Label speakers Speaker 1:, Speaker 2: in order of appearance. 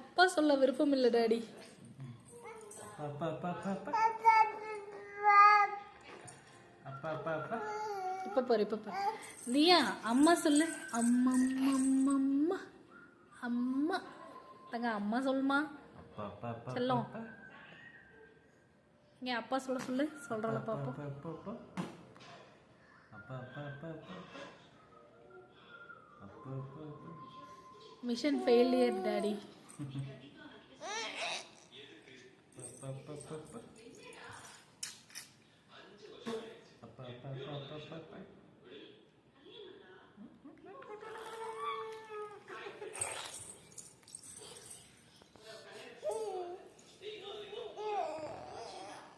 Speaker 1: அப்பா சொல்ல விருப்பம் இல்லை டாடி. இப்ப பாரு இப்ப பாரு தியா, அம்மா சொல்லு. அம்மா அம்மா அம்மா தங்க அம்மா சொல்லுமா செல்லம். இங்க அப்பா சொல்ல சொல்லு. சொல்றல பாப்போம். Mission failure daddy.